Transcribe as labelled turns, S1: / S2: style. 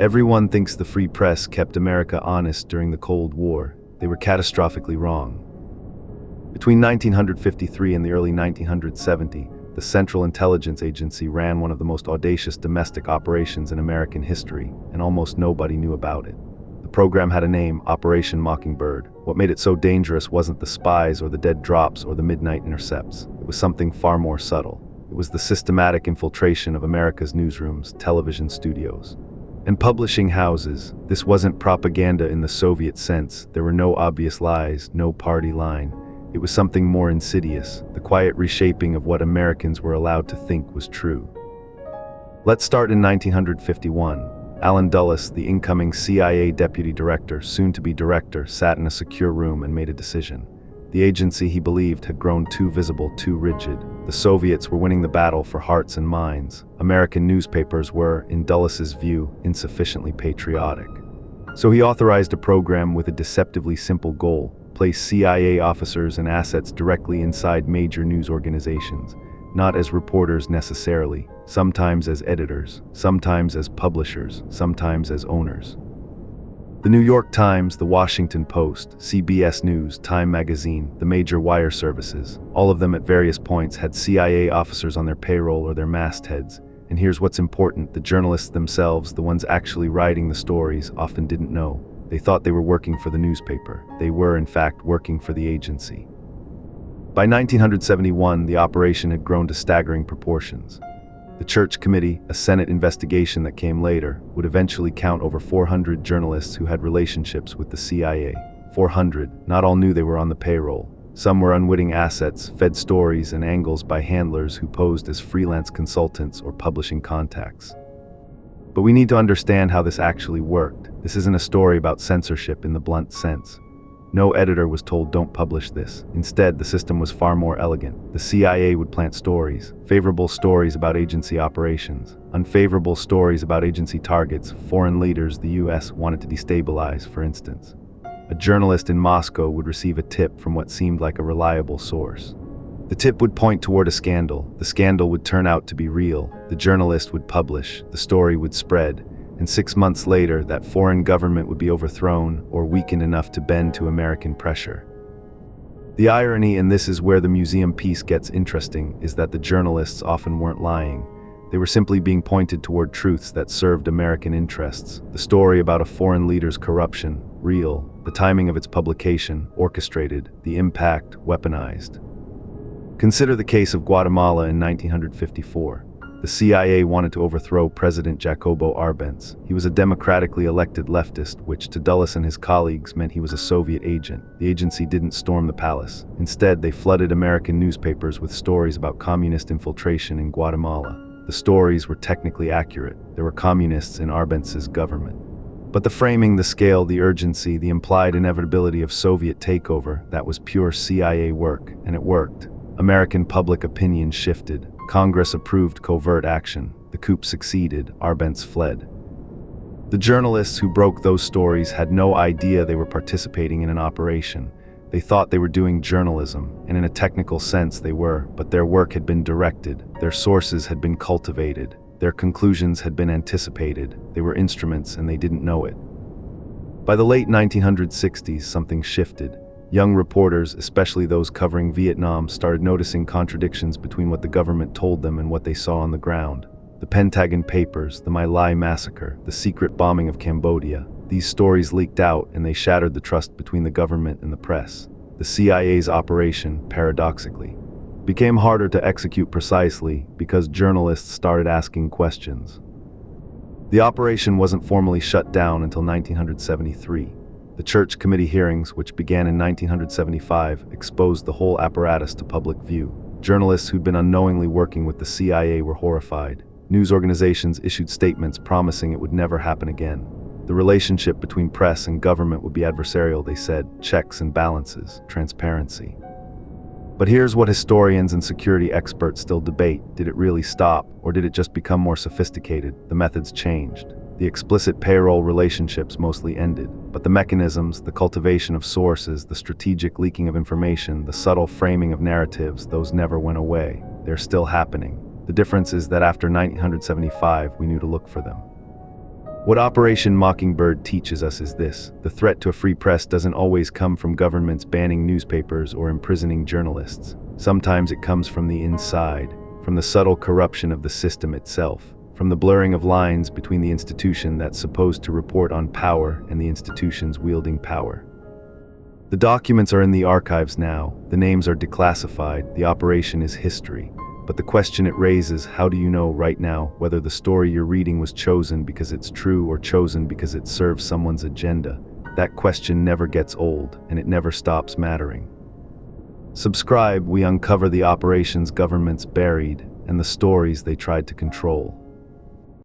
S1: Everyone thinks the free press kept America honest during the Cold War. They were catastrophically wrong. Between 1953 and the early 1970s, the Central Intelligence Agency ran one of the most audacious domestic operations in American history, and almost nobody knew about it. The program had a name, Operation Mockingbird. What made it so dangerous wasn't the spies or the dead drops or the midnight intercepts. It was something far more subtle. It was the systematic infiltration of America's newsrooms, television studios, and publishing houses. This wasn't propaganda in the Soviet sense. There were no obvious lies, no party line. It was something more insidious, the quiet reshaping of what Americans were allowed to think was true. Let's start in 1951. Allen Dulles, the incoming CIA deputy director, soon-to-be director, sat in a secure room and made a decision. The agency, he believed, had grown too visible, too rigid. The Soviets were winning the battle for hearts and minds. American newspapers were, in Dulles's view, insufficiently patriotic. So he authorized a program with a deceptively simple goal: place CIA officers and assets directly inside major news organizations, not as reporters necessarily, sometimes as editors, sometimes as publishers, sometimes as owners. The New York Times, the Washington Post, CBS News, Time Magazine, the major wire services, all of them at various points had CIA officers on their payroll or their mastheads. And here's what's important: the journalists themselves, the ones actually writing the stories, often didn't know. They thought they were working for the newspaper. They were, in fact, working for the agency. By 1971, the operation had grown to staggering proportions. The Church Committee, a Senate investigation that came later, would eventually count over 400 journalists who had relationships with the CIA. 400, not all knew they were on the payroll. Some were unwitting assets, fed stories and angles by handlers who posed as freelance consultants or publishing contacts. But we need to understand how this actually worked. This isn't a story about censorship in the blunt sense. No editor was told, "Don't publish this." Instead, the system was far more elegant. The CIA would plant stories: favorable stories about agency operations, unfavorable stories about agency targets, foreign leaders the US wanted to destabilize, for instance. A journalist in Moscow would receive a tip from what seemed like a reliable source. The tip would point toward a scandal. The scandal would turn out to be real. The journalist would publish. The story would spread. And 6 months later, that foreign government would be overthrown or weakened enough to bend to American pressure. The irony, and this is where the museum piece gets interesting, is that the journalists often weren't lying. They were simply being pointed toward truths that served American interests. The story about a foreign leader's corruption, real. The timing of its publication, orchestrated. The impact, weaponized. Consider the case of Guatemala in 1954. The CIA wanted to overthrow President Jacobo Arbenz. He was a democratically elected leftist, which to Dulles and his colleagues meant he was a Soviet agent. The agency didn't storm the palace. Instead, they flooded American newspapers with stories about communist infiltration in Guatemala. The stories were technically accurate. There were communists in Arbenz's government. But the framing, the scale, the urgency, the implied inevitability of Soviet takeover, that was pure CIA work, and it worked. American public opinion shifted. Congress approved covert action. The coup succeeded. Arbenz fled. The journalists who broke those stories had no idea they were participating in an operation. They thought they were doing journalism, and in a technical sense they were, but their work had been directed. Their sources had been cultivated. Their conclusions had been anticipated. They were instruments and they didn't know it. By the late 1960s, something shifted. Young reporters, especially those covering Vietnam, started noticing contradictions between what the government told them and what they saw on the ground. The Pentagon Papers, the My Lai massacre, the secret bombing of Cambodia. These stories leaked out and they shattered the trust between the government and the press. The CIA's operation, paradoxically, became harder to execute precisely because journalists started asking questions. The operation wasn't formally shut down until 1973. The Church Committee hearings, which began in 1975, exposed the whole apparatus to public view. Journalists who'd been unknowingly working with the CIA were horrified. News organizations issued statements promising it would never happen again. The relationship between press and government would be adversarial, they said. Checks and balances, transparency. But here's what historians and security experts still debate. Did it really stop, or did it just become more sophisticated? The methods changed. The explicit payroll relationships mostly ended, but the mechanisms, the cultivation of sources, the strategic leaking of information, the subtle framing of narratives, those never went away. They're still happening. The difference is that after 1975, we knew to look for them. What Operation Mockingbird teaches us is this: the threat to a free press doesn't always come from governments banning newspapers or imprisoning journalists. Sometimes it comes from the inside, from the subtle corruption of the system itself, from the blurring of lines between the institution that's supposed to report on power and the institutions wielding power. The documents are in the archives now, the names are declassified, the operation is history. But the question it raises: how do you know right now whether the story you're reading was chosen because it's true or chosen because it serves someone's agenda? That question never gets old, and it never stops mattering. Subscribe, we uncover the operations governments buried and the stories they tried to control.